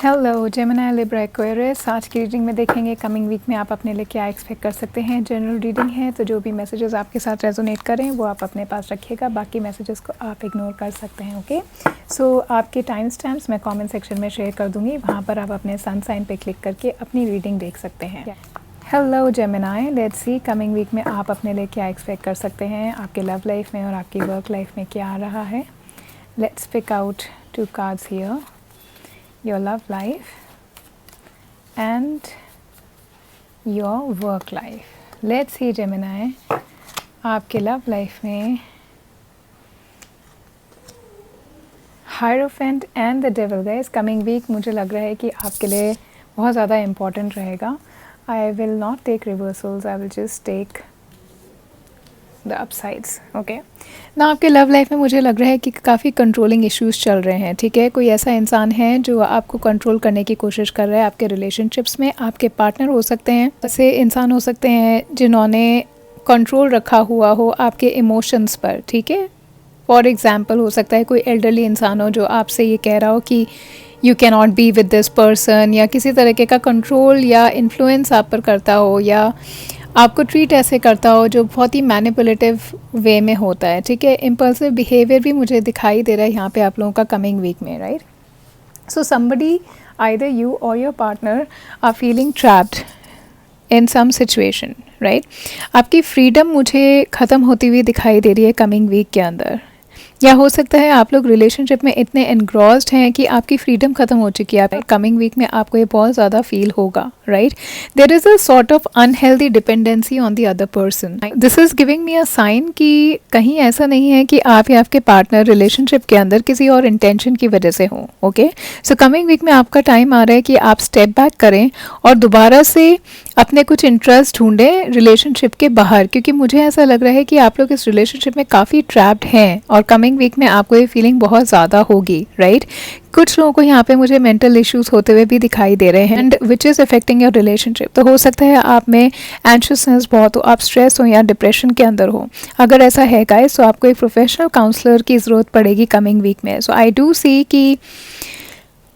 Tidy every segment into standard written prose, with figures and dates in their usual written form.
Hello Gemini Libra Aquarius, आज की reading में देखेंगे कमिंग वीक में आप अपने लिए क्या एक्सपेक्ट कर सकते हैं। जनरल रीडिंग है तो जो भी मैसेजेस आपके साथ रेजोनेट करें वो आप अपने पास रखिएगा, बाकी मैसेजेस को आप इग्नोर कर सकते हैं। ओके, सो आपके टाइम स्टैम्प्स मैं कमेंट सेक्शन में शेयर कर दूंगी, वहाँ पर आप अपने सन साइन पे क्लिक करके अपनी रीडिंग देख सकते हैं। Hello Gemini, let's see coming week में आप अपने लिए क्या एक्सपेक्ट कर सकते हैं, आपके लव लाइफ में और आपकी वर्क लाइफ में क्या आ रहा है। Let's pick out 2 cards here, your love life and your work life. Let's see Gemini, आपके लव लाइफ में hierophant and the devil. Guys coming week मुझे लग रहा है कि आपके लिए बहुत ज़्यादा इम्पॉर्टेंट रहेगा। I will not take reversals, I will just take the upsides. Okay ना, आपके लव लाइफ में मुझे लग रहा है कि काफ़ी कंट्रोलिंग इश्यूज चल रहे हैं। ठीक है, कोई ऐसा इंसान है जो आपको कंट्रोल करने की कोशिश कर रहा है आपके रिलेशनशिप्स में। आपके पार्टनर हो सकते हैं, ऐसे इंसान हो सकते हैं जिन्होंने कंट्रोल रखा हुआ हो आपके इमोशंस पर। ठीक है, फॉर एग्जाम्पल हो सकता है कोई एल्डरली इंसान हो जो आपसे ये कह रहा हो कि you can not be with this person, या किसी तरीके का कंट्रोल या इन्फ्लुएंस आप पर करता हो, या आपको ट्रीट ऐसे करता हो जो बहुत ही मैनिपुलेटिव वे में होता है। ठीक है, इम्पल्सिव बिहेवियर भी मुझे दिखाई दे रहा है यहाँ पे आप लोगों का कमिंग वीक में, right. So somebody, either you or your partner are feeling trapped in some situation, right. आपकी फ्रीडम मुझे ख़त्म होती हुई दिखाई दे रही है कमिंग वीक के अंदर, या हो सकता है आप लोग रिलेशनशिप में इतने एनग्रॉस्ड हैं कि आपकी फ्रीडम ख़त्म हो चुकी है। कमिंग वीक में आपको ये बहुत ज़्यादा फील होगा, right. There is a sort of unhealthy dependency on the other person. This is giving me a sign कि कहीं ऐसा नहीं है कि आप या आपके पार्टनर रिलेशनशिप के अंदर किसी और इंटेंशन की वजह से हों। ओके, सो कमिंग वीक में आपका टाइम आ रहा है कि आप स्टेप बैक करें और दोबारा से अपने कुछ इंटरेस्ट ढूंढें रिलेशनशिप के बाहर, क्योंकि मुझे ऐसा लग रहा है कि आप लोग इस रिलेशनशिप में काफ़ी ट्रैप्ड हैं और कमिंग वीक में आपको ये फीलिंग बहुत ज़्यादा होगी, राइट। कुछ लोगों को यहाँ पे मुझे मेंटल इश्यूज होते हुए भी दिखाई दे रहे हैं, and which is affecting your relationship. तो हो सकता है आप में एंशियसनेस बहुत हो, आप स्ट्रेस हो या डिप्रेशन के अंदर हो। अगर ऐसा है गाइस तो आपको एक प्रोफेशनल काउंसलर की ज़रूरत पड़ेगी कमिंग वीक में। सो आई डू सी कि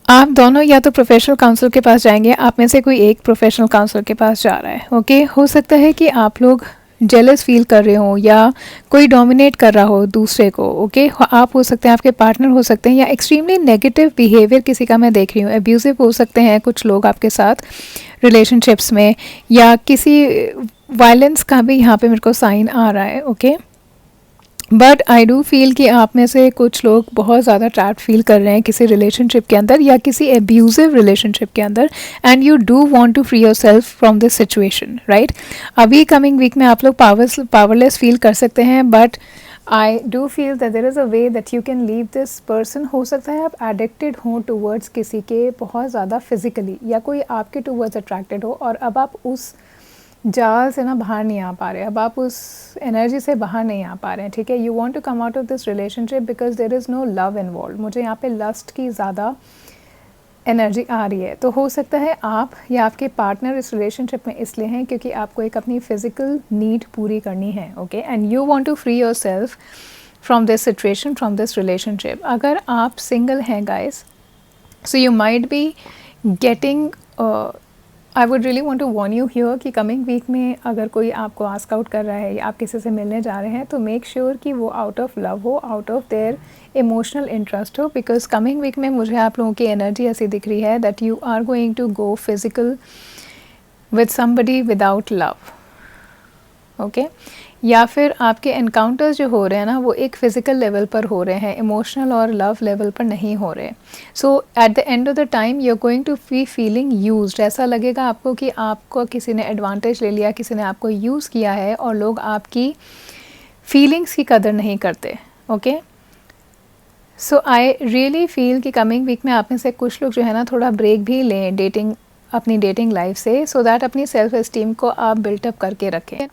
आप दोनों या तो प्रोफेशनल काउंसलर के पास जाएंगे, आप में से कोई एक प्रोफेशनल काउंसलर के पास जा रहा है। ओके, हो सकता है कि आप लोग जेलस फील कर रहे हो या कोई डोमिनेट कर रहा हो दूसरे को। ओके, आप हो सकते हैं, आपके पार्टनर हो सकते हैं, या एक्सट्रीमली नेगेटिव बिहेवियर किसी का मैं देख रही हूँ। एब्यूजिव हो सकते हैं कुछ लोग आपके साथ रिलेशनशिप्स में, या किसी वायलेंस का भी यहाँ पे मेरे को साइन आ रहा है। Okay, but I do feel कि आप में से कुछ लोग बहुत ज़्यादा ट्रैप्ड फील कर रहे हैं किसी रिलेशनशिप के अंदर या किसी एब्यूजिव रिलेशनशिप के अंदर, and you do want to free yourself from this situation, right. अभी कमिंग वीक में आप लोग पावरलेस फील कर सकते हैं, but I do feel that there is a way that you can leave this person. हो सकता है आप एडिक्टेड हों टूवर्ड्स किसी के बहुत ज़्यादा फिजिकली, या कोई आपके टूवर्ड्स अट्रैक्टेड हो और अब आप उस जाल से ना बाहर नहीं आ पा रहे, अब आप उस एनर्जी से बाहर नहीं आ पा रहे हैं। ठीक है, you want to come out of this relationship because there is no love involve. मुझे यहाँ पे लस्ट की ज़्यादा एनर्जी आ रही है। तो हो सकता है आप या आपके पार्टनर इस रिलेशनशिप में इसलिए हैं क्योंकि आपको एक अपनी फिजिकल नीड पूरी करनी है। Okay, and you want to free yourself from this situation, from this relationship. अगर आप सिंगल हैं guys, so you might be getting, I would really want to warn you here कि coming week में अगर कोई आपको ask out कर रहा है या आप किसी से मिलने जा रहे हैं तो मेक श्योर कि वो आउट ऑफ लव हो, out of their emotional interest हो। बिकॉज कमिंग वीक में मुझे आप लोगों की एनर्जी ऐसी दिख रही है that you are going to go physical with somebody without love. Okay, या फिर आपके एनकाउंटर्स जो हो रहे हैं ना वो एक फ़िज़िकल लेवल पर हो रहे हैं, इमोशनल और लव लेवल पर नहीं हो रहे। So at the end of the time you are going to be feeling used. ऐसा लगेगा आपको कि आपको किसी ने एडवांटेज ले लिया, किसी ने आपको यूज़ किया है और लोग आपकी फीलिंग्स की कदर नहीं करते। Okay, so I really feel कि कमिंग वीक में आप में से कुछ लोग जो है ना थोड़ा ब्रेक भी लें अपनी डेटिंग लाइफ से, सो दैट अपनी सेल्फ एस्टीम को आप बिल्टअप करके रखें।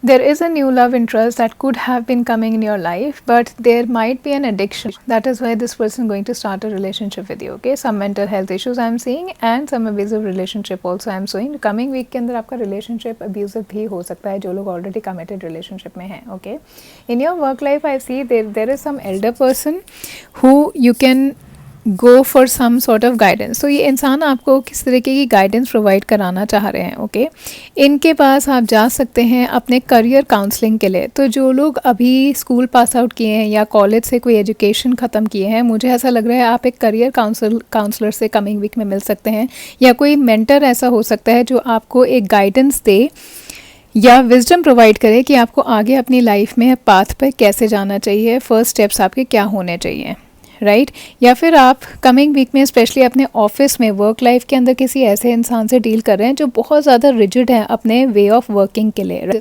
There is a new love interest that could have been coming in your life, but there might be an addiction. That is why this person is going to start a relationship with you. Okay, some mental health issues I am seeing and some abusive relationship also I am seeing. Coming week के अंदर आपका relationship abusive भी हो सकता है जो लोग already committed relationship में हैं. Okay, in your work life I see there is some elder person who you can go for some sort of guidance. तो ये इंसान आपको किस तरीके की गाइडेंस प्रोवाइड कराना चाह रहे हैं, ओके। इनके पास आप जा सकते हैं अपने करियर काउंसलिंग के लिए। तो जो लोग अभी स्कूल पास आउट किए हैं या कॉलेज से कोई एजुकेशन ख़त्म किए हैं, मुझे ऐसा लग रहा है आप एक करियर काउंसलर से कमिंग वीक में मिल सकते हैं, या कोई मेंटर ऐसा हो सकता है जो आपको एक गाइडेंस दे या विजडम प्रोवाइड करे कि आपको आगे अपनी लाइफ में पाथ पर कैसे जाना चाहिए, फर्स्ट स्टेप्स आपके क्या होने चाहिए, राइट। या फिर आप कमिंग वीक में स्पेशली अपने ऑफिस में वर्क लाइफ के अंदर किसी ऐसे इंसान से डील कर रहे हैं जो बहुत ज़्यादा रिजिड है अपने वे ऑफ वर्किंग के लिए।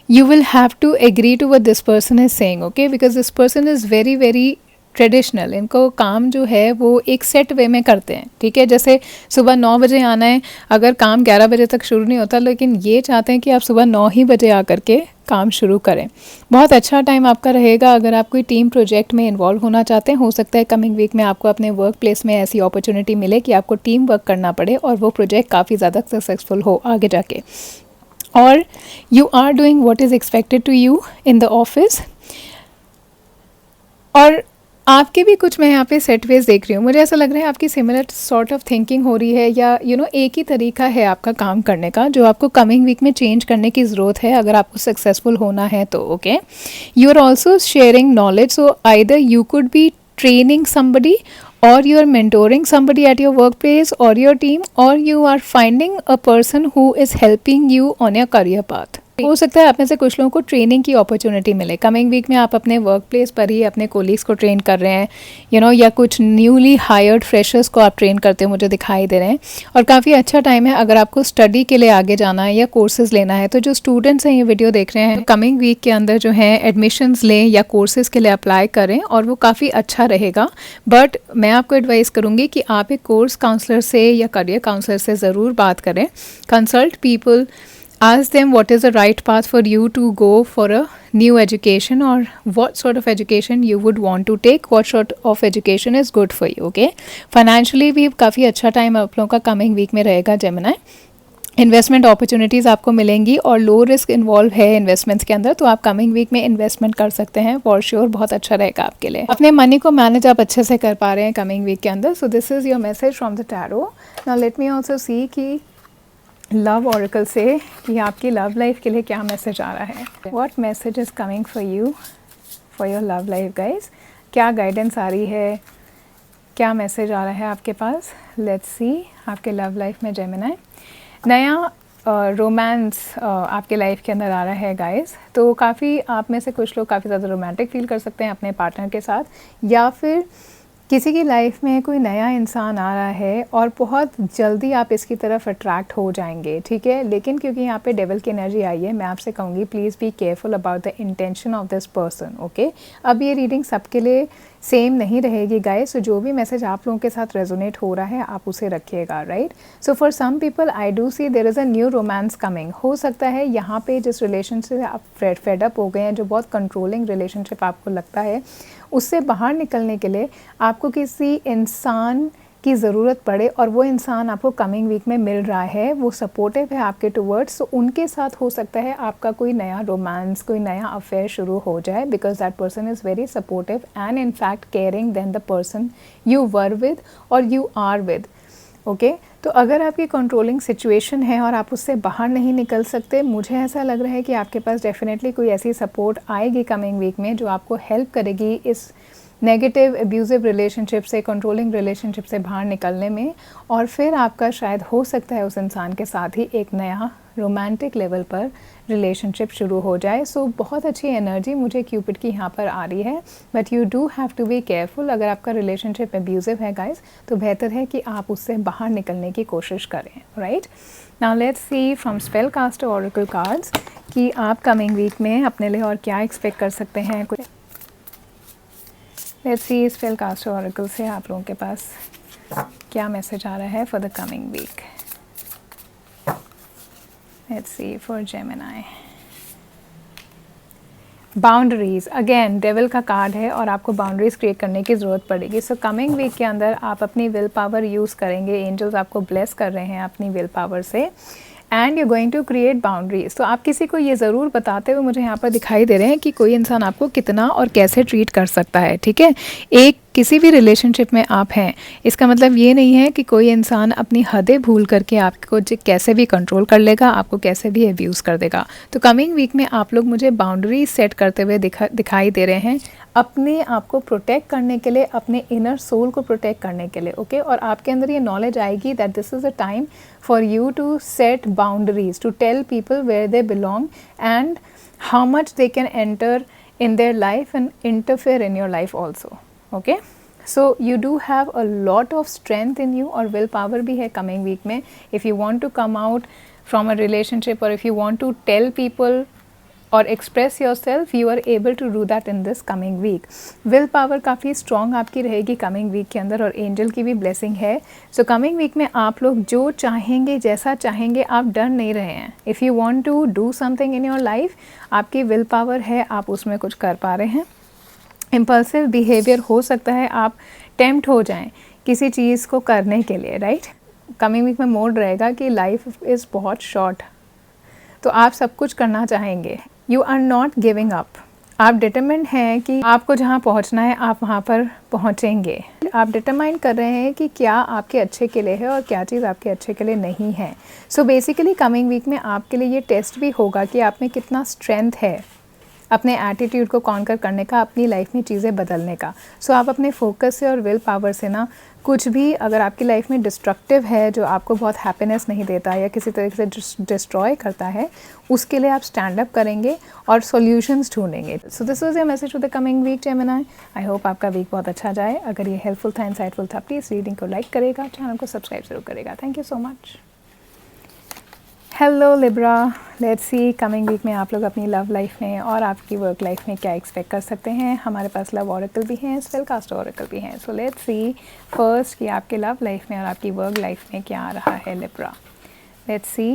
You will have to agree to what this person is saying, okay, because this person is very very traditional. इनको काम जो है वो एक सेट वे में करते हैं, ठीक है। जैसे सुबह 9 बजे आना है, अगर काम 11 बजे तक शुरू नहीं होता, लेकिन ये चाहते हैं कि आप सुबह 9 ही बजे आकर के काम शुरू करें। बहुत अच्छा टाइम आपका रहेगा अगर आप कोई टीम प्रोजेक्ट में इन्वॉल्व होना चाहते हैं। हो सकता है कमिंग वीक में आपको अपने वर्क प्लेस में ऐसी अपॉर्चुनिटी मिले कि आपको टीम वर्क करना पड़े और वो प्रोजेक्ट काफ़ी ज़्यादा सक्सेसफुल हो आगे जाके, और you are doing what is expected to you in the office. और आपके भी कुछ मैं यहाँ पे सेट वेज देख रही हूँ, मुझे ऐसा लग रहा है आपकी सिमिलर सॉर्ट ऑफ थिंकिंग हो रही है, या एक ही तरीका है आपका काम करने का जो आपको कमिंग वीक में चेंज करने की ज़रूरत है अगर आपको सक्सेसफुल होना है तो, okay. You are also sharing knowledge, so either you could be training somebody, or you are mentoring somebody at your workplace or your team, or you are finding a person who is helping you on your career path. हो सकता है आप में से कुछ लोगों को training की अपॉर्चुनिटी मिले कमिंग वीक में। आप अपने वर्क प्लेस पर ही अपने कोलीग्स को ट्रेन कर रहे हैं, या कुछ न्यूली हायर्ड फ्रेशर्स को आप ट्रेन करते हुए मुझे दिखाई दे रहे हैं। और काफ़ी अच्छा टाइम है अगर आपको स्टडी के लिए आगे जाना है या कोर्सेज लेना है। तो जो स्टूडेंट्स हैं ये वीडियो देख रहे हैं, कमिंग वीक के अंदर जो है एडमिशन्स लें या कोर्सेज़ के लिए अप्लाई करें, और वो काफ़ी अच्छा रहेगा। बट मैं आपको एडवाइस करूँगी कि आप एक कोर्स काउंसलर से या करियर काउंसलर से ज़रूर बात करें, consult people, ask them what is the right path for you to go for a new education, or what sort of education you would want to take, what sort of education is good for you, okay। Financially भी काफ़ी अच्छा time आप लोगों का coming week में रहेगा Gemini. Investment opportunities आपको मिलेंगी और लो रिस्क इन्वॉल्व है इन्वेस्टमेंट्स के अंदर, तो आप कमिंग वीक में इन्वेस्टमेंट कर सकते हैं, फॉर श्योर बहुत अच्छा रहेगा आपके लिए। अपने मनी को मैनेज आप अच्छे से कर पा रहे हैं कमिंग वीक के अंदर। So this is your message from the tarot. Now let me also see कि लव ऑरेकल से कि आपकी लव लाइफ के लिए क्या मैसेज आ रहा है। What message is coming for you for your love life guys. क्या गाइडेंस आ रही है, क्या मैसेज आ रहा है आपके पास। लेट्स सी आपके लव लाइफ में जेमिनी। नया रोमांस आपके लाइफ के अंदर आ रहा है गाइज। तो काफ़ी आप में से कुछ लोग काफ़ी ज़्यादा रोमांटिक फील कर सकते हैं अपने पार्टनर के साथ, या फिर किसी की लाइफ में कोई नया इंसान आ रहा है और बहुत जल्दी आप इसकी तरफ अट्रैक्ट हो जाएंगे, ठीक है। लेकिन क्योंकि यहाँ पे डेविल की एनर्जी आई है, मैं आपसे कहूँगी please be careful about the intention of this person, okay. अब ये रीडिंग सबके लिए सेम नहीं रहेगी गाइस, सो जो भी मैसेज आप लोगों के साथ रेजोनेट हो रहा है आप उसे रखिएगा, right. So for some people I do see there is a new romance coming. हो सकता है यहाँ पे जिस रिलेशनशिप से आप फेड अप हो गए हैं, जो बहुत कंट्रोलिंग रिलेशनशिप आपको लगता है, उससे बाहर निकलने के लिए आपको किसी इंसान की ज़रूरत पड़े, और वो इंसान आपको कमिंग वीक में मिल रहा है, वो सपोर्टिव है आपके टुवर्ड्स, तो उनके साथ हो सकता है आपका कोई नया रोमांस, कोई नया अफेयर शुरू हो जाए, because that person is very supportive and in fact caring then the person you were with और यू आर विद, ओके। तो अगर आपकी कंट्रोलिंग सिचुएशन है और आप उससे बाहर नहीं निकल सकते, मुझे ऐसा लग रहा है कि आपके पास डेफिनेटली कोई ऐसी सपोर्ट आएगी कमिंग वीक में जो आपको हेल्प करेगी इस नेगेटिव एब्यूजिव रिलेशनशिप से, कंट्रोलिंग रिलेशनशिप से बाहर निकलने में, और फिर आपका शायद हो सकता है उस इंसान के साथ ही एक नया रोमांटिक लेवल पर रिलेशनशिप शुरू हो जाए। सो बहुत अच्छी एनर्जी मुझे क्यूपिड की यहाँ पर आ रही है, but you do have to be careful. अगर आपका रिलेशनशिप एब्यूजिव है गाइस, तो बेहतर है कि आप उससे बाहर निकलने की कोशिश करें, right. Now let's see from spell caster oracle cards कि आप कमिंग वीक में अपने लिए और क्या एक्सपेक्ट कर सकते हैं। Let's see spell caster oracle से आप लोगों के पास क्या मैसेज आ रहा है for the coming week. Let's see for Gemini. Boundaries, again devil का कार्ड है और आपको बाउंड्रीज क्रिएट करने की ज़रूरत पड़ेगी। सो कमिंग वीक के अंदर आप अपनी विल पावर यूज़ करेंगे, एंजल्स आपको ब्लेस कर रहे हैं अपनी विल पावर से, and you going to create boundaries. तो आप किसी को ये ज़रूर बताते हुए मुझे यहाँ पर दिखाई दे रहे हैं कि कोई इंसान आपको कितना और कैसे ट्रीट कर सकता है, ठीक है। एक किसी भी रिलेशनशिप में आप हैं, इसका मतलब ये नहीं है कि कोई इंसान अपनी हदें भूल करके आपको कैसे भी कंट्रोल कर लेगा, आपको कैसे भी अब्यूज़ कर देगा। तो कमिंग वीक में आप लोग मुझे बाउंड्रीज सेट करते हुए दिखाई दे रहे हैं, अपने आप को प्रोटेक्ट करने के लिए, अपने इनर सोल को प्रोटेक्ट करने के लिए, ओके। और आपके अंदर ये नॉलेज आएगी that this is a time for you to set boundaries, to tell people where they belong and how much they can enter in their life and interfere in your life also, okay. So you do have a lot of strength in you और willpower भी है coming week में. If you want to come out from a relationship or if you want to tell people or express yourself, you are able to do that in this coming week. willpower काफ़ी strong आपकी रहेगी coming week के अंदर और angel की भी blessing है. So coming week में आप लोग जो चाहेंगे, जैसा चाहेंगे, आप डर नहीं रहे हैं. If you want to do something in your life, आपकी willpower है, आप उसमें कुछ कर पा रहे हैं. इम्पल्सिव बिहेवियर हो सकता है, आप टेम्प्ट हो जाएं किसी चीज़ को करने के लिए, राइट। कमिंग वीक में मोड रहेगा कि लाइफ इज़ बहुत शॉर्ट, तो आप सब कुछ करना चाहेंगे. You are not giving up, आप डिटरमाइंड हैं कि आपको जहाँ पहुँचना है आप वहाँ पर पहुँचेंगे. आप डिटरमाइन कर रहे हैं कि क्या आपके अच्छे के लिए है और क्या चीज़ आपके अच्छे के लिए नहीं है. सो बेसिकली कमिंग वीक में आपके लिए ये टेस्ट भी होगा कि आप में कितना स्ट्रेंथ है अपने एटीट्यूड को कॉन्कर करने का, अपनी लाइफ में चीज़ें बदलने का. सो आप अपने फोकस से और विल पावर से ना, कुछ भी अगर आपकी लाइफ में डिस्ट्रक्टिव है, जो आपको बहुत हैप्पीनेस नहीं देता या किसी तरीके से डिस्ट्रॉय करता है, उसके लिए आप स्टैंड अप करेंगे और सॉल्यूशंस ढूंढेंगे. So this was your message for the coming week Gemini. I hope आपका वीक बहुत अच्छा जाए. अगर ये हेल्पफुल था, इंसाइटफुल था, प्लीज़ रीडिंग को लाइक करेगा, चैनल को सब्सक्राइब जरूर करेगा. Thank you so much. Hello Libra, let's see coming week में आप लोग अपनी लव लाइफ में और आपकी वर्क लाइफ में क्या एक्सपेक्ट कर सकते हैं. हमारे पास लव ऑरेकल भी हैं, स्पेल कास्ट ऑरेकल भी हैं. सो लेट्स सी फर्स्ट कि आपके लव लाइफ में और आपकी वर्क लाइफ में क्या आ रहा है Libra. Let's see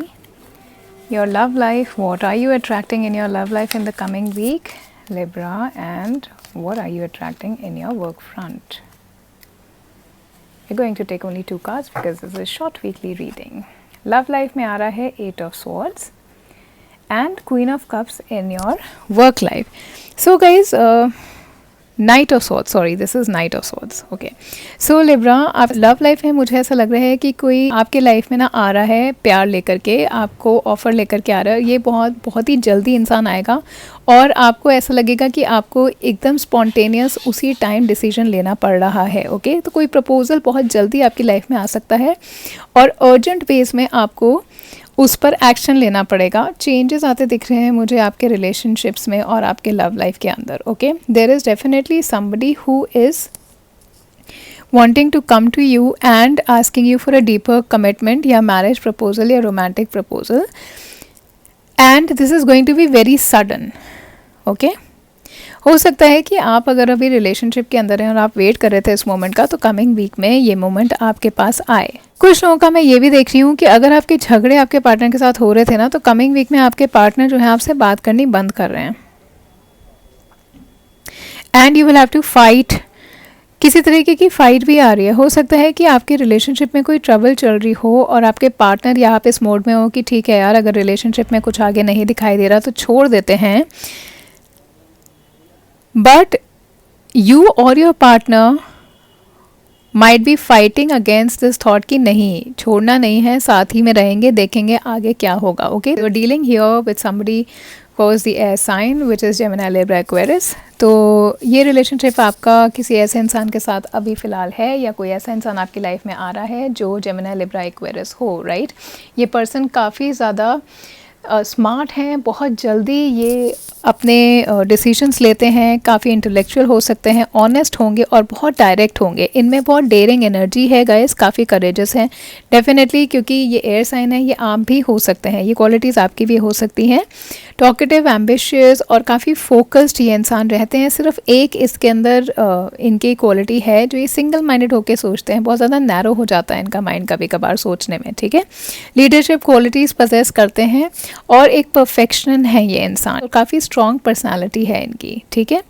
your love life. What are you attracting in your love life in the coming week Libra, and what are you attracting in your work front. We are going to take only 2 cards because this is short weekly reading. Love life में आ रहा है 8 of swords and queen of cups in your work life. So guys, knight of swords, sorry this is night of swords, okay. So Libra, आप love life में मुझे ऐसा लग रहा है कि कोई आपके लाइफ में ना आ रहा है प्यार लेकर के, आपको ऑफ़र लेकर के आ रहा है. ये बहुत ही जल्दी इंसान आएगा और आपको ऐसा लगेगा कि आपको एकदम स्पॉन्टेनियस उसी टाइम डिसीजन लेना पड़ रहा है, ओके. तो कोई प्रपोजल बहुत जल्दी आपकी लाइफ में आ सकता है और अर्जेंट बेस में आपको उस पर एक्शन लेना पड़ेगा. चेंजेस आते दिख रहे हैं मुझे आपके रिलेशनशिप्स में और आपके लव लाइफ के अंदर, okay. There is definitely somebody who is wanting to come to you and asking you for a deeper commitment या marriage proposal या romantic proposal, and this is going to be very sudden, okay. हो सकता है कि आप अगर अभी relationship के अंदर हैं और आप वेट कर रहे थे इस मोमेंट का, तो कमिंग वीक में ये मोमेंट आपके पास आए. कुछ लोगों का मैं ये भी देख रही हूँ कि अगर आपके झगड़े आपके पार्टनर के साथ हो रहे थे ना, तो कमिंग वीक में आपके पार्टनर जो है आपसे बात करनी बंद कर रहे हैं and you will have to fight. किसी तरीके की फाइट भी आ रही है. हो सकता है कि आपके रिलेशनशिप में कोई ट्रबल चल रही हो और आपके पार्टनर या आप इस मोड में हो कि ठीक है यार, अगर रिलेशनशिप में कुछ आगे नहीं दिखाई दे रहा तो छोड़ देते हैं. But you or your partner might be fighting against this thought कि नहीं, छोड़ना नहीं है, साथ ही में रहेंगे, देखेंगे आगे क्या होगा, okay. You are dealing here with somebody cause the air sign which is Gemini, Libra, Aquarius. तो ये रिलेशनशिप आपका किसी ऐसे इंसान के साथ अभी फ़िलहाल है या कोई ऐसा इंसान आपकी लाइफ में आ रहा है जो जेमिनी, लिब्रा, एक्वेरियस हो, राइट. ये पर्सन काफ़ी ज़्यादा स्मार्ट हैं, बहुत जल्दी ये अपने डिसीजंस लेते हैं, काफ़ी इंटेलेक्चुअल हो सकते हैं, ऑनेस्ट होंगे और बहुत डायरेक्ट होंगे. इनमें बहुत डेयरिंग एनर्जी है गाइस, काफ़ी करेजस हैं डेफिनेटली, क्योंकि ये एयर साइन है. ये आप भी हो सकते हैं, ये क्वालिटीज़ आपकी भी हो सकती हैं. टॉकेटिव, एम्बिशियस और काफ़ी फोकस्ड ये इंसान रहते हैं. सिर्फ एक इसके अंदर इनकी क्वालिटी है जो ये सिंगल माइंडेड होकर सोचते हैं. बहुत ज़्यादा नैरो हो जाता है इनका माइंड कभी कभार सोचने में, ठीक है. लीडरशिप क्वालिटीज़ पजेस करते हैं और एक परफेक्शन है ये इंसान. काफ़ी स्ट्रॉन्ग पर्सनालिटी है इनकी, ठीक है.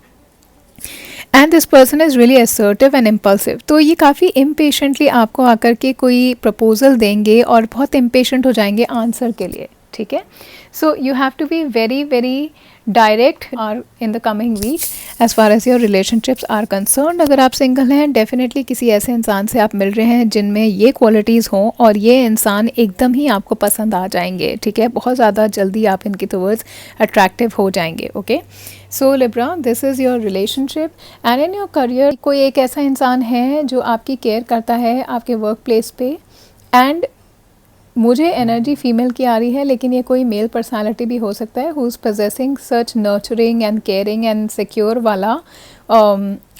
And this person is really assertive and impulsive. तो ये काफ़ी इम्पेशेंटली आपको आकर के कोई प्रपोजल देंगे और बहुत इम्पेशेंट हो जाएंगे आंसर के लिए, ठीक है। So you have to be very very direct और in the coming week as far as your relationships are concern. अगर आप सिंगल हैं, डेफिनेटली किसी ऐसे इंसान से आप मिल रहे हैं जिनमें ये क्वालिटीज़ हों और ये इंसान एकदम ही आपको पसंद आ जाएंगे, ठीक है। बहुत ज़्यादा जल्दी आप इनकी टुवर्ड्स अट्रैक्टिव हो जाएंगे, okay. So Libra, this is your relationship and in your career कोई एक ऐसा इंसान है जो आपकी केयर करता है आपके वर्क प्लेस पे। एंड मुझे एनर्जी फीमेल की आ रही है, लेकिन ये कोई मेल पर्सनालिटी भी हो सकता है who is possessing such nurturing and caring and secure वाला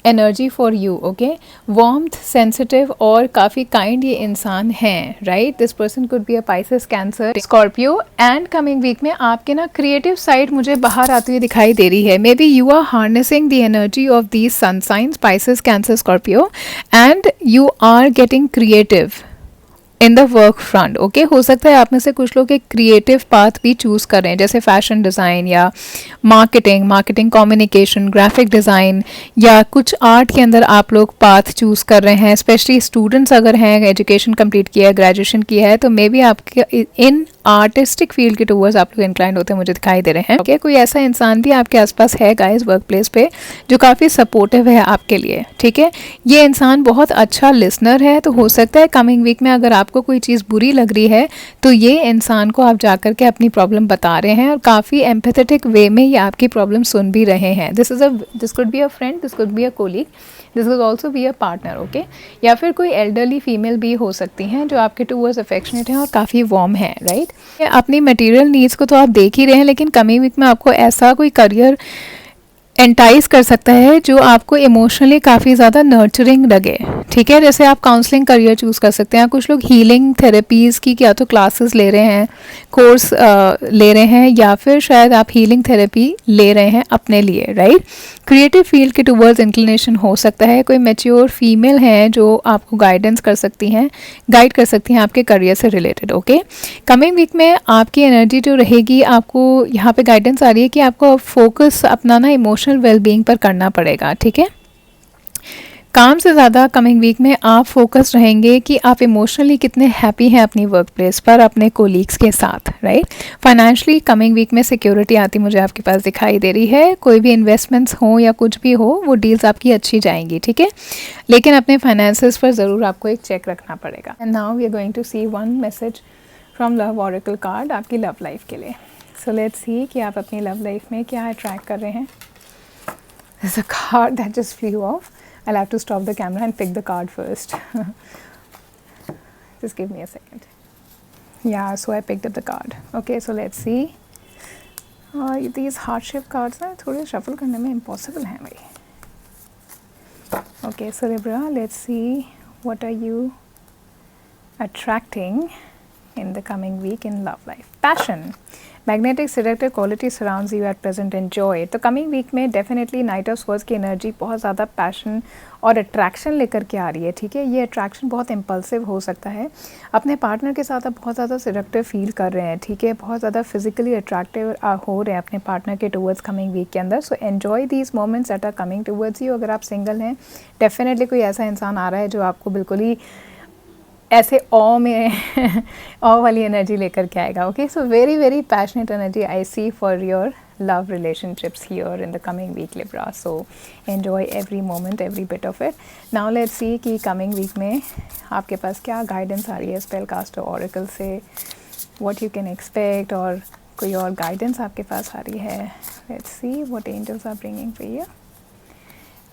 energy for you, okay. Warmth, sensitive और काफ़ी काइंड ये इंसान हैं, right. This person could be a Pisces, cancer, Scorpio. And coming week में आपके ना क्रिएटिव साइड मुझे बाहर आती हुई दिखाई दे रही है। Maybe you are harnessing the energy of these sun signs, Pisces, cancer, Scorpio, and you are getting creative in the work front, okay. हो सकता है आप में से कुछ लोग एक क्रिएटिव पाथ भी चूज़ कर रहे हैं, जैसे फैशन डिज़ाइन या मार्केटिंग कम्युनिकेशन, ग्राफिक डिज़ाइन, या कुछ आर्ट के अंदर आप लोग पाथ चूज़ कर रहे हैं। स्पेशली स्टूडेंट्स अगर हैं, एजुकेशन कंप्लीट किया है, ग्रेजुएशन किया है, तो मे बी आपके इन आर्टिस्टिक फील्ड के टूवर्ड्स आप लोग इंक्लाइंड होते हैं, मुझे दिखाई दे रहे हैं, ओके। कोई ऐसा इंसान भी आपके आसपास है गाइस वर्क प्लेस पे जो काफ़ी सपोर्टिव है आपके लिए, ठीक है। ये इंसान बहुत अच्छा लिसनर है, तो हो सकता है कमिंग वीक में अगर आपको कोई चीज़ बुरी लग रही है तो ये इंसान को आप जाकर के अपनी प्रॉब्लम बता रहे हैं और काफ़ी एम्पैथेटिक वे में ये आपकी प्रॉब्लम सुन भी रहे हैं। This could be a friend, this could be a colleague, this could also be a partner, okay. या फिर कोई एल्डरली फीमेल भी हो सकती हैं जो आपके टूवर्ड्स अफेक्शनेट हैं और काफ़ी वार्म है, राइट। अपनी मटेरियल नीड्स को तो आप देख ही रहे हैं, लेकिन कमिंग वीक में आपको ऐसा कोई करियर एंटाइज कर सकता है जो आपको इमोशनली काफ़ी ज़्यादा नर्चरिंग लगे, ठीक है। जैसे आप काउंसलिंग करियर चूज़ कर सकते हैं, कुछ लोग हीलिंग थेरेपीज़ की क्या तो क्लासेस ले रहे हैं, कोर्स ले रहे हैं, या फिर शायद आप हीलिंग थेरेपी ले रहे हैं अपने लिए, राइट। क्रिएटिव फील्ड के टूवर्ड्स इंक्लिनेशन हो सकता है। कोई मैच्योर फीमेल है जो आपको गाइड कर सकती हैं आपके करियर से रिलेटेड, ओके। कमिंग वीक में आपकी एनर्जी जो रहेगी, आपको यहाँ पे गाइडेंस आ रही है कि आपको फोकस अपना ना इमोशनल वेलबींग पर करना पड़ेगा, ठीक है। काम से ज़्यादा कमिंग वीक में आप फोकस रहेंगे कि आप इमोशनली कितने हैप्पी हैं अपनी वर्क प्लेस पर अपने कोलीग्स के साथ, राइट। फाइनेंशियली कमिंग वीक में सिक्योरिटी आती मुझे आपके पास दिखाई दे रही है। कोई भी इन्वेस्टमेंट्स हो या कुछ भी हो, वो डील्स आपकी अच्छी जाएंगी, ठीक है। लेकिन अपने फाइनेंसेस पर ज़रूर आपको एक चेक रखना पड़ेगा। And now we are going to see one message from love oracle card आपकी लव लाइफ के लिए। सो लेट्स सी कि आप अपनी लव लाइफ में क्या अट्रैक्ट कर रहे हैं। There's a card that just flew off. I'll have to stop the camera and pick the card first. Just give me a second. Yeah, so I picked up the card. Okay, so let's see. These hardship cards ना थोड़े shuffle करने में impossible हैं भाई. Okay, so Libra, let's see what are you attracting in the coming week in love life. Passion. Magnetic seductive quality surrounds you at present, enjoy. तो coming week में definitely night of swords की energy बहुत ज़्यादा passion और attraction लेकर के आ रही है, ठीक है। ये अट्रैक्शन बहुत इम्पल्सिव हो सकता है। अपने पार्टनर के साथ आप बहुत ज़्यादा सेडक्टिव फील कर रहे हैं, ठीक है। बहुत ज़्यादा फिजिकली अट्रैक्टिव हो रहे हैं अपने पार्टनर के टूवर्ड्स कमिंग वीक के अंदर। So enjoy these moments that are coming towards you. अगर आप सिंगल हैं, डेफिनेटली कोई ऐसा इंसान आ रहा है जो आपको बिल्कुल ही ऐसे ऑ में ऑ वाली एनर्जी लेकर के आएगा, okay. So very very passionate energy I see for your love relationships here in the coming week Libra. So enjoy every moment, every bit of it. Now let's see कि कमिंग वीक में आपके पास क्या guidance आ रही है spell caster oracle से, what you can expect, और कोई और गाइडेंस आपके पास आ रही है। Let's see what angels are bringing for you,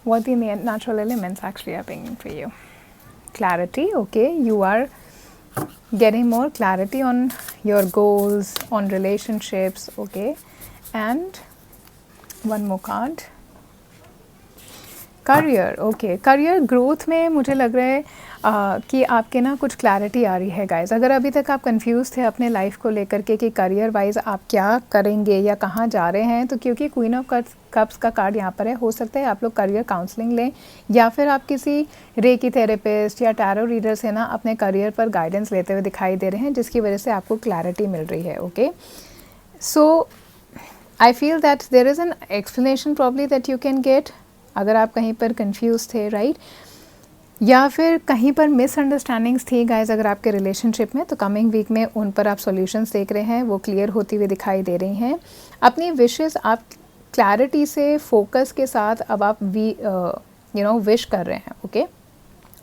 what the natural elements actually are bringing for you. Clarity, okay, you are getting more clarity on your goals, on relationships, okay. And one more card, career, okay. career growth में मुझे लग रहा है कि आपके ना कुछ clarity आ रही है गाइज। अगर अभी तक आप कंफ्यूज थे अपने लाइफ को लेकर के कि करियर वाइज आप क्या करेंगे या कहाँ जा रहे हैं, तो क्योंकि क्वीन ऑफ कप्स का कार्ड यहाँ पर है, हो सकता है आप लोग करियर काउंसलिंग लें, या फिर आप किसी रेकी थेरेपिस्ट या टैरो रीडर से ना अपने करियर पर गाइडेंस लेते हुए दिखाई दे रहे हैं, जिसकी वजह से आपको क्लैरिटी मिल रही है, okay. So I feel that there is an explanation probably that you can get. अगर आप कहीं पर कंफ्यूज थे, राइट, या फिर कहीं पर मिसअंडरस्टैंडिंग्स थी गाइज अगर आपके रिलेशनशिप में, तो कमिंग वीक में उन पर आप सॉल्यूशंस देख रहे हैं, वो क्लियर होती हुई दिखाई दे रही हैं। अपनी विशेस आप क्लैरिटी से, फोकस के साथ अब आप विश कर रहे हैं, ओके।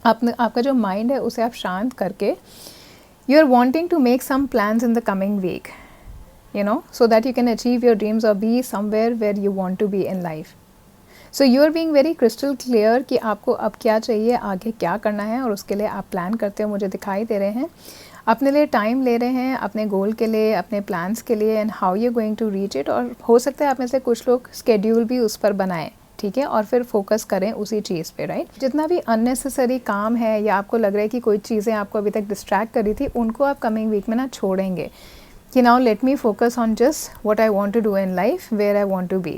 आपका जो माइंड है उसे आप शांत करके you are wanting to make some plans in the coming week, so that you can achieve your dreams or be somewhere where you want to be in life. So you are being very crystal clear कि आपको अब क्या चाहिए, आगे क्या करना है, और उसके लिए आप प्लान करते हो, मुझे दिखाई दे रहे हैं। अपने लिए टाइम ले रहे हैं, अपने गोल के लिए, अपने प्लान्स के लिए, and how you going to reach it. और हो सकता है आप में से कुछ लोग स्केड्यूल भी उस पर बनाएं, ठीक है, और फिर फोकस करें उसी चीज़ पे, राइट। जितना भी अननेसेसरी काम है या आपको लग रहा है कि कोई चीज़ें आपको अभी तक डिस्ट्रैक्ट कर रही थी, उनको आप कमिंग वीक में ना छोड़ेंगे कि now let me focus on just what I want to do in life, where I want to be.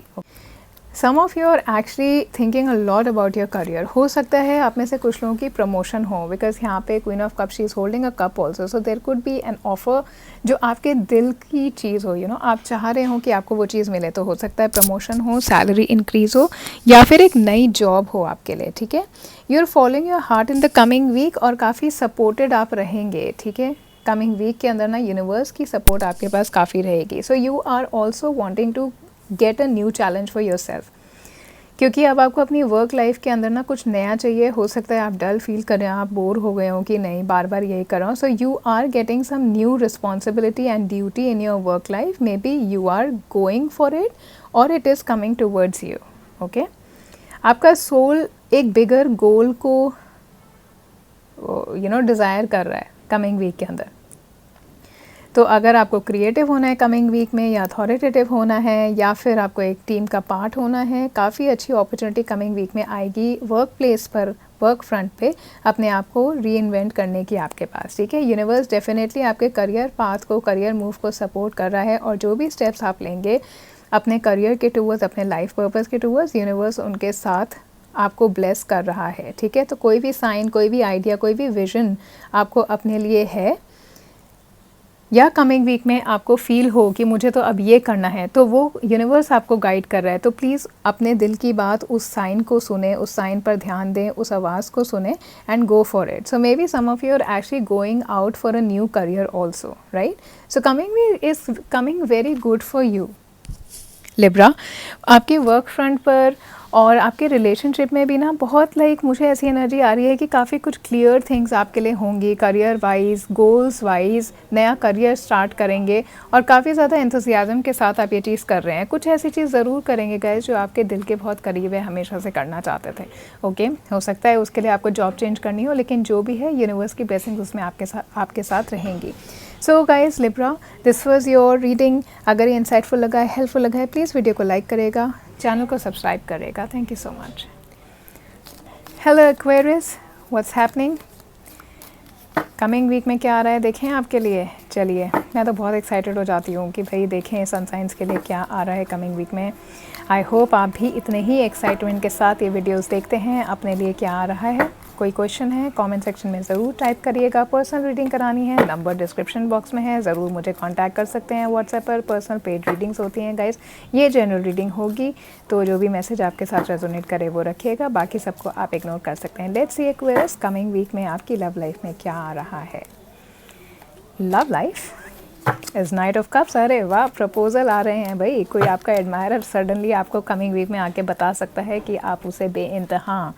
Some of you are actually thinking a lot about your career. हो सकता है आप में से कुछ लोगों की प्रमोशन हो, बिकॉज यहाँ पे queen of cup she is holding a cup also, so there could be an offer जो आपके दिल की चीज़ हो, आप चाह रहे हो कि आपको वो चीज़ मिले। तो हो सकता है प्रमोशन हो, सैलरी इंक्रीज़ हो, या फिर एक नई जॉब हो आपके लिए, ठीक है। You are following your heart in the coming week, और काफ़ी सपोर्टेड आप रहेंगे, ठीक है। कमिंग वीक के अंदर ना यूनिवर्स की सपोर्ट आपके पास काफ़ी रहेगी। So you are also wanting to get a new challenge for yourself, क्योंकि अब आपको अपनी वर्क लाइफ के अंदर ना कुछ नया चाहिए। हो सकता है आप डल फील कर रहे हैं, आप बोर हो गए हो कि नहीं बार बार यही कर रहा हूँ। So you are getting some new responsibility and duty in your work life. Maybe you are going for it or it is coming towards you, okay. आपका सोल एक बिगर गोल को डिज़ायर कर रहा है कमिंग वीक के अंदर। तो अगर आपको क्रिएटिव होना है कमिंग वीक में, या अथॉरिटेटिव होना है, या फिर आपको एक टीम का पार्ट होना है, काफ़ी अच्छी अपॉर्चुनिटी कमिंग वीक में आएगी वर्क प्लेस पर, वर्क फ्रंट पे अपने आप को री इन्वेंट करने की आपके पास, ठीक है। यूनिवर्स डेफिनेटली आपके करियर पाथ को, करियर मूव को सपोर्ट कर रहा है, और जो भी स्टेप्स आप लेंगे अपने करियर के टूवर्ड्स, अपने लाइफ पर्पस के टूवर्ड्स, यूनिवर्स उनके साथ आपको ब्लेस कर रहा है, ठीक है। तो कोई भी साइन, कोई भी आइडिया, कोई भी विजन आपको अपने लिए है, या कमिंग वीक में आपको फील हो कि मुझे तो अब ये करना है, तो वो यूनिवर्स आपको गाइड कर रहा है। तो प्लीज़ अपने दिल की बात, उस साइन को सुने, उस साइन पर ध्यान दें, उस आवाज़ को सुने and go for it. So maybe some of you are actually going out for a new career also, right. So coming week is coming very good for you Libra. आपके work front पर और आपके relationship में भी ना बहुत मुझे ऐसी एनर्जी आ रही है कि काफ़ी कुछ क्लियर थिंग्स आपके लिए होंगी, करियर वाइज, गोल्स वाइज, नया करियर स्टार्ट करेंगे, और काफ़ी ज़्यादा एंथुसियाज्म के साथ आप ये चीज़ कर रहे हैं। कुछ ऐसी चीज़ ज़रूर करेंगे गाइस जो आपके दिल के बहुत करीब है, हमेशा से करना चाहते थे, ओके। हो सकता है उसके लिए आपको जॉब चेंज करनी हो, लेकिन जो भी है यूनिवर्स की ब्लेसिंग्स उसमें आपके साथ रहेंगी। So guys, Libra, this was your reading. अगर ये इंसाइटफुल लगा है, हेल्पफुल लगा है, प्लीज़ वीडियो को लाइक करेगा, चैनल को सब्सक्राइब करेगा। Thank you so much. Hello Aquarius, what's happening? Coming week में क्या आ रहा है देखें आपके लिए। चलिए, मैं तो बहुत एक्साइटेड हो जाती हूँ कि भाई देखें सन साइंस के लिए क्या आ रहा है कमिंग वीक में। आई होप आप भी इतने ही एक्साइटमेंट के साथ ये वीडियोस देखते हैं, अपने लिए क्या आ रहा है। कोई क्वेश्चन है कमेंट सेक्शन में ज़रूर टाइप करिएगा। पर्सनल रीडिंग करानी है, नंबर डिस्क्रिप्शन बॉक्स में है, ज़रूर मुझे कांटेक्ट कर सकते हैं व्हाट्सएप पर। पर्सनल पेड रीडिंग्स होती हैं गाइस, ये जनरल रीडिंग होगी, तो जो भी मैसेज आपके साथ रेजोनेट करे वो रखिएगा, बाकी सबको आप इग्नोर कर सकते हैं। Let's see Aquarius, coming week में आपकी लव लाइफ में क्या आ रहा है। Love life is knight of cups. अरे वाह, प्रपोजल आ रहे हैं भाई। कोई आपका एडमायरर सडनली आपको कमिंग वीक में आके बता सकता है कि आप उसे बेइंतहा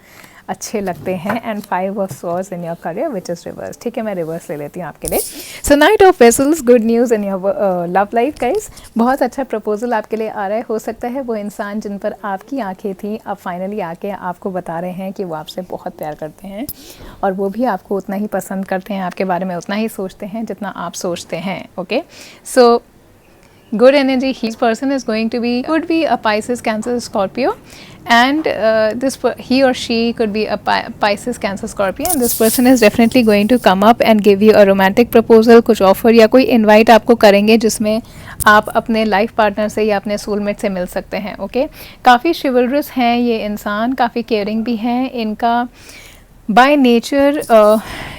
अच्छे लगते हैं। And 5 of swords in your career which is reverse. ठीक है, मैं रिवर्स ले लेती हूँ आपके लिए। So knight of vessels, good news in your love life guys. बहुत अच्छा प्रपोजल आपके लिए आ रहा है। हो सकता है वो इंसान जिन पर आपकी आंखें थी अब फाइनली आके आपको बता रहे हैं कि वो आपसे बहुत प्यार करते हैं, और वो भी आपको उतना ही पसंद करते हैं, आपके बारे में उतना ही सोचते हैं जितना आप सोचते हैं। Okay, so good energy. His person is going to be, could be a Pisces, Cancer, Scorpio, and he or she could be a Pisces, Cancer, Scorpio, and this person is definitely going to come up and give you a romantic proposal, कुछ offer या कोई invite आपको करेंगे जिसमें आप अपने life partner से या अपने सोलमेट से मिल सकते हैं। ओके, काफ़ी शिवलरस हैं ये इंसान, काफ़ी केयरिंग भी हैं। इनका बाय नेचर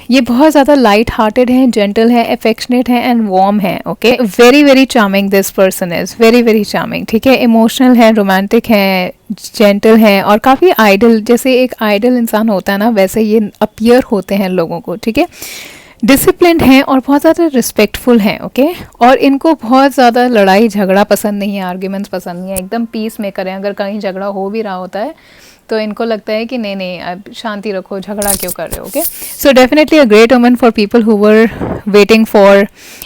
ये बहुत ज़्यादा लाइट हार्टेड हैं, जेंटल हैं, अफेक्शनेट हैं एंड वार्म हैं. Okay, very very charming this person is, very very charming. ठीक है, इमोशनल है, रोमांटिक हैं, जेंटल हैं और काफ़ी आइडल, जैसे एक आइडल इंसान होता है ना वैसे ये अपीयर होते हैं लोगों को. ठीक है, डिसिप्लिन्ड हैं और बहुत ज़्यादा रिस्पेक्टफुल हैं. ओके, और इनको बहुत ज़्यादा लड़ाई झगड़ा पसंद नहीं है, आर्ग्यूमेंट्स पसंद नहीं है, एकदम पीस मेकर हैं. अगर कहीं झगड़ा हो भी रहा होता है तो इनको लगता है कि नहीं नहीं अब शांति रखो, झगड़ा क्यों कर रहे हो. Okay, so definitely a great woman for people who were waiting for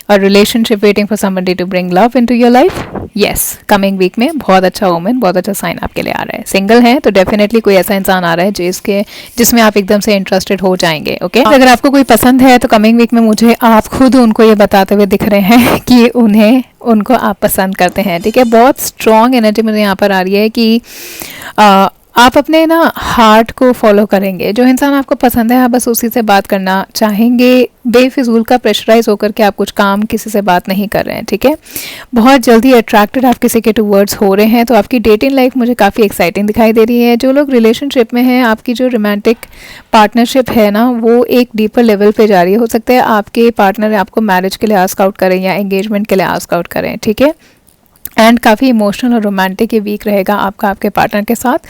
a relationship, waiting for somebody to bring love into your life. Yes, coming week में बहुत अच्छा वुमन, बहुत अच्छा साइन आपके लिए आ रहा है. सिंगल है तो डेफिनेटली कोई ऐसा इंसान आ रहा है जिसमें आप एकदम से इंटरेस्टेड हो जाएंगे. ओके, अगर आपको कोई पसंद है तो कमिंग वीक में मुझे आप खुद उनको ये बताते हुए दिख रहे हैं कि उनको आप पसंद करते हैं. ठीक है, बहुत स्ट्रॉन्ग एनर्जी मुझे यहाँ पर आ रही है कि आप अपने ना हार्ट को फॉलो करेंगे. जो इंसान आपको पसंद है आप बस उसी से बात करना चाहेंगे, बेफिजूल का प्रेशराइज होकर के आप कुछ काम किसी से बात नहीं कर रहे हैं. ठीक है, बहुत जल्दी अट्रैक्टेड आप किसी के टूवर्ड्स हो रहे हैं. तो आपकी डेटिंग लाइफ मुझे काफ़ी एक्साइटिंग दिखाई दे रही है. जो लोग रिलेशनशिप में हैं, आपकी जो रोमांटिक पार्टनरशिप है ना वो एक डीपर लेवल पे जा रही है. हो सकता है आपके पार्टनर आपको मैरिज के लिए आस्क आउट करें या एंगेजमेंट के लिए आस्क आउट करें. ठीक है, एंड काफ़ी इमोशनल और रोमांटिक ये वीक रहेगा आपका आपके पार्टनर के साथ.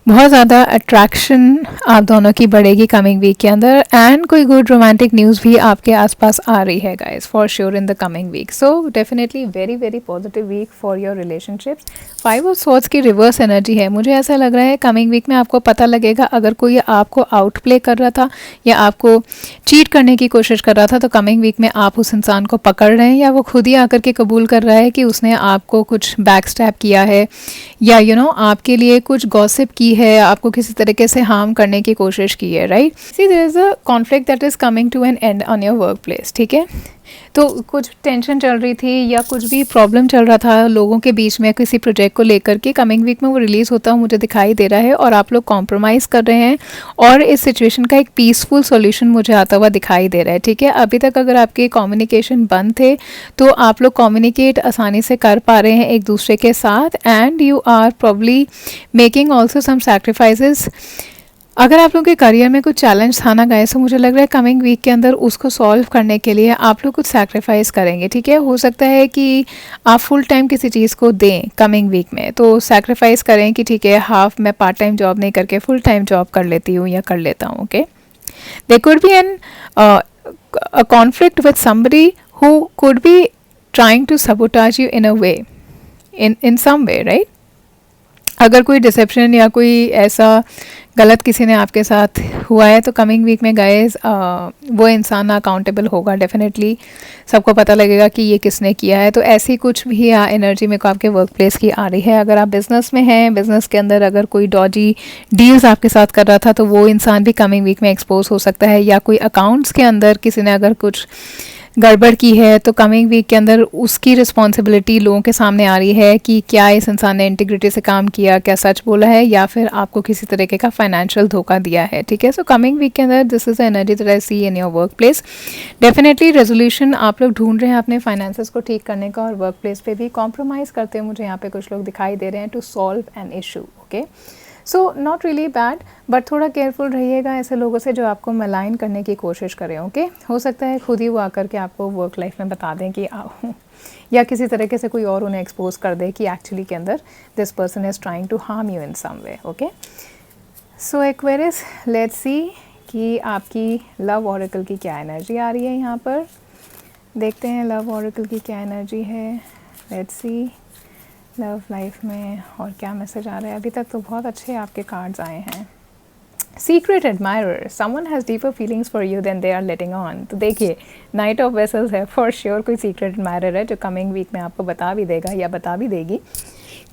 बहुत ज़्यादा अट्रैक्शन आप दोनों की बढ़ेगी कमिंग वीक के अंदर. एंड कोई गुड रोमांटिक न्यूज़ भी आपके आसपास आ रही है guys, for sure in the coming week. So definitely very very positive week for your relationships. 5 of swords की रिवर्स एनर्जी है. मुझे ऐसा लग रहा है कमिंग वीक में आपको पता लगेगा अगर कोई आपको आउट प्ले कर रहा था या आपको चीट करने की कोशिश कर रहा था तो कमिंग वीक में आप उस इंसान को पकड़ रहे हैं या वो खुद ही आकर के कबूल कर रहा है कि उसने आपको कुछ बैक स्टैप किया है या आपके लिए कुछ गॉसिप की है, आपको किसी तरीके से हार्म करने की कोशिश की है. Right, see there is a conflict that is coming to an end on your workplace. ठीक है, तो कुछ टेंशन चल रही थी या कुछ भी प्रॉब्लम चल रहा था लोगों के बीच में किसी प्रोजेक्ट को लेकर के, कमिंग वीक में वो रिलीज़ होता हुआ मुझे दिखाई दे रहा है और आप लोग कॉम्प्रोमाइज़ कर रहे हैं और इस सिचुएशन का एक पीसफुल सॉल्यूशन मुझे आता हुआ दिखाई दे रहा है. ठीक है, अभी तक अगर आपके कम्युनिकेशन बंद थे तो आप लोग कम्युनिकेट आसानी से कर पा रहे हैं एक दूसरे के साथ. And you are probably making also some sacrifices. अगर आप लोगों के करियर में कुछ चैलेंज था ना गाइस, तो मुझे लग रहा है कमिंग वीक के अंदर उसको सॉल्व करने के लिए आप लोग कुछ सैक्रिफाइस करेंगे. ठीक है, हो सकता है कि आप फुल टाइम किसी चीज़ को दें कमिंग वीक में, तो सैक्रिफाइस करें कि ठीक है हाफ मैं पार्ट टाइम जॉब नहीं करके फुल टाइम जॉब कर लेती हूँ या कर लेता हूँ. Okay, there could be an a conflict with somebody who could be trying to sabotage you in a way, in some way. Right, अगर कोई डिसेप्शन या कोई ऐसा गलत किसी ने आपके साथ हुआ है तो कमिंग वीक में गाइस वो इंसान अकाउंटेबल होगा. डेफिनेटली सबको पता लगेगा कि ये किसने किया है. तो ऐसी कुछ भी एनर्जी में को आपके वर्क प्लेस की आ रही है. अगर आप बिज़नेस में हैं, बिज़नेस के अंदर अगर कोई डॉजी डील्स आपके साथ कर रहा था तो वो इंसान भी कमिंग वीक में एक्सपोज हो सकता है. या कोई अकाउंट्स के अंदर किसी ने अगर कुछ गड़बड़ की है तो कमिंग वीक के अंदर उसकी रिस्पॉन्सिबिलिटी लोगों के सामने आ रही है कि क्या इस इंसान ने इंटीग्रिटी से काम किया, क्या सच बोला है या फिर आपको किसी तरीके का फाइनेंशियल धोखा दिया है. ठीक है, सो कमिंग वीक के अंदर this is the energy that I see in your workplace. Definitely resolution आप लोग ढूंढ रहे हैं अपने फाइनेंसेस को ठीक करने का और वर्क प्लेस पे भी कॉम्प्रोमाइज़ करते हुए मुझे यहाँ पे कुछ लोग दिखाई दे रहे हैं to solve an issue. Okay, so not really bad, but थोड़ा केयरफुल रहिएगा ऐसे लोगों से जो आपको मलाइन करने की कोशिश करें. ओके, हो सकता है खुद ही वो आकर के आपको वर्क लाइफ में बता दें कि या किसी तरीके से कोई और उन्हें एक्सपोज कर दे कि एक्चुअली के अंदर this person is trying to harm you in some way. Okay, so Aquarius, let's see कि आपकी लव ऑरेकल की क्या एनर्जी आ रही है. यहाँ पर देखते हैं लव ऑरेकल की क्या एनर्जी है. लेट्स सी लव लाइफ में और क्या मैसेज आ रहा है. अभी तक तो बहुत अच्छे आपके कार्ड्स आए हैं. Secret admirer, someone has deeper feelings for you then they are letting on. तो देखिए नाइट ऑफ वेसल्स है, फॉर श्योर कोई सीक्रेट एडमायरर है जो कमिंग वीक में आपको बता भी देगा या बता भी देगी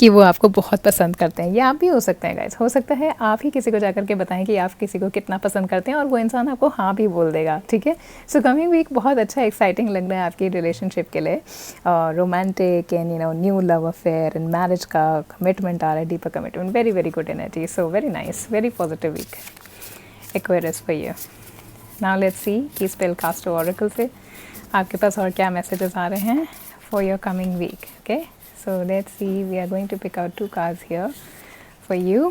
कि वो आपको बहुत पसंद करते हैं. ये आप भी हो सकते हैं गाइस, हो सकता है आप ही किसी को जाकर के बताएं कि आप किसी को कितना पसंद करते हैं और वो इंसान आपको हाँ भी बोल देगा. ठीक है, सो कमिंग वीक बहुत अच्छा एक्साइटिंग लग रहा है आपकी रिलेशनशिप के लिए. Romantic and new love affair and marriage का कमिटमेंट आ रहा है, deeper commitment. Very very good energy. So very nice, very positive week Aquarius for you. Now let's see कि स्पेल कास्ट ऑरेकल से आपके पास और क्या मैसेजेस आ रहे हैं for your coming week. Okay, so let's see, we are going to pick out 2 cards here for you.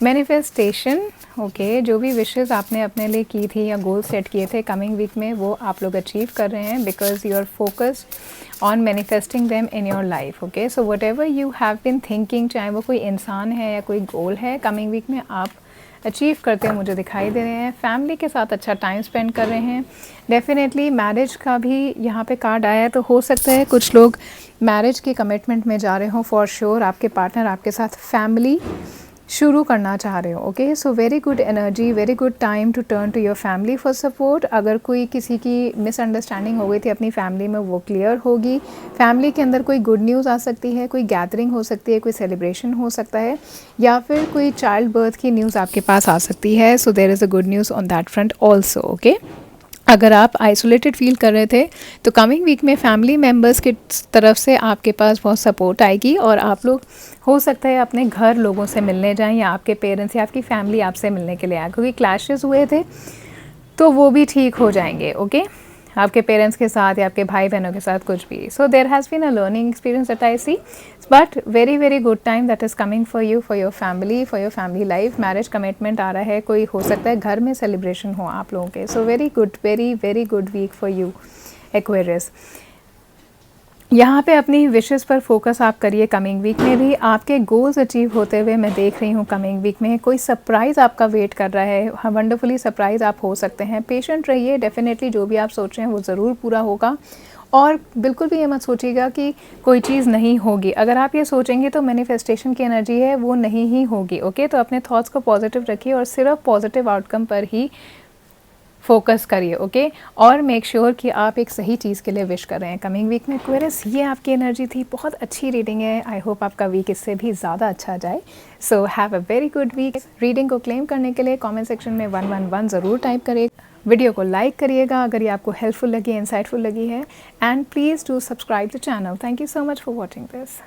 Manifestation, okay, जो भी विशेस आपने अपने लिए की थी या गोल सेट किए थे कमिंग वीक में, वो आप लोग अचीव कर रहे हैं because you are focused on manifesting them in your life. Okay, so whatever you have been thinking, चाहे वो कोई इंसान है या कोई गोल है, कमिंग वीक में आप अचीव करते हुए मुझे दिखाई दे रहे हैं। फैमिली के साथ अच्छा टाइम स्पेंड कर रहे हैं। डेफिनेटली मैरिज का भी यहाँ पे कार्ड आया है, तो हो सकता है कुछ लोग मैरिज के कमिटमेंट में जा रहे हो। फॉर श्योर आपके पार्टनर आपके साथ फैमिली शुरू करना चाह रहे हो। Okay, so very good energy, very good time to turn to your family for support. अगर कोई किसी की मिसअंडरस्टैंडिंग हो गई थी अपनी फैमिली में, वो क्लियर होगी। फैमिली के अंदर कोई गुड न्यूज़ आ सकती है, कोई गैदरिंग हो सकती है, कोई सेलिब्रेशन हो सकता है, या फिर कोई चाइल्ड बर्थ की न्यूज़ आपके पास आ सकती है। So there is a good news on that front also. Okay, अगर आप आइसोलेटेड फील कर रहे थे तो कमिंग वीक में फैमिली मेम्बर्स की तरफ से आपके पास बहुत सपोर्ट आएगी और आप लोग हो सकता है अपने घर लोगों से मिलने जाएं, या आपके पेरेंट्स या आपकी फैमिली आपसे मिलने के लिए आए, क्योंकि क्लैशेस हुए थे तो वो भी ठीक हो जाएंगे। ओके, आपके पेरेंट्स के साथ या आपके भाई बहनों के साथ कुछ भी। So there has been a learning experience that I see, but very very good time that is coming for you, for your family life. Marriage commitment आ रहा है, कोई हो सकता है घर में सेलिब्रेशन हो आप लोगों के। So very good, very very good week for you Aquarius. यहाँ पे अपनी विशेस पर फोकस आप करिए। कमिंग वीक में भी आपके गोल्स अचीव होते हुए मैं देख रही हूँ। कमिंग वीक में कोई सरप्राइज़ आपका वेट कर रहा है, वंडरफुली सरप्राइज़ आप हो सकते हैं। पेशेंट रहिए, डेफिनेटली जो भी आप सोच रहे हैं वो ज़रूर पूरा होगा। और बिल्कुल भी ये मत सोचिएगा कि कोई चीज़ नहीं होगी। अगर आप ये सोचेंगे तो मैनिफेस्टेशन की एनर्जी है वो नहीं ही होगी। ओके, तो अपने थॉट्स को पॉजिटिव रखिए और सिर्फ पॉजिटिव आउटकम पर ही फोकस करिए। ओके, और मेक श्योर कि आप एक सही चीज़ के लिए विश कर रहे हैं कमिंग वीक में। एक्वेरियस, ये आपकी एनर्जी थी, बहुत अच्छी रीडिंग है। आई होप आपका वीक इससे भी ज़्यादा अच्छा जाए। So have a very good week. Reading को क्लेम करने के लिए कमेंट सेक्शन में 111 ज़रूर टाइप करिए। वीडियो को लाइक करिएगा अगर ये आपको हेल्पफुल लगी, इंसाइटफुल लगी है, and please do subscribe the channel. Thank you so much for watching this.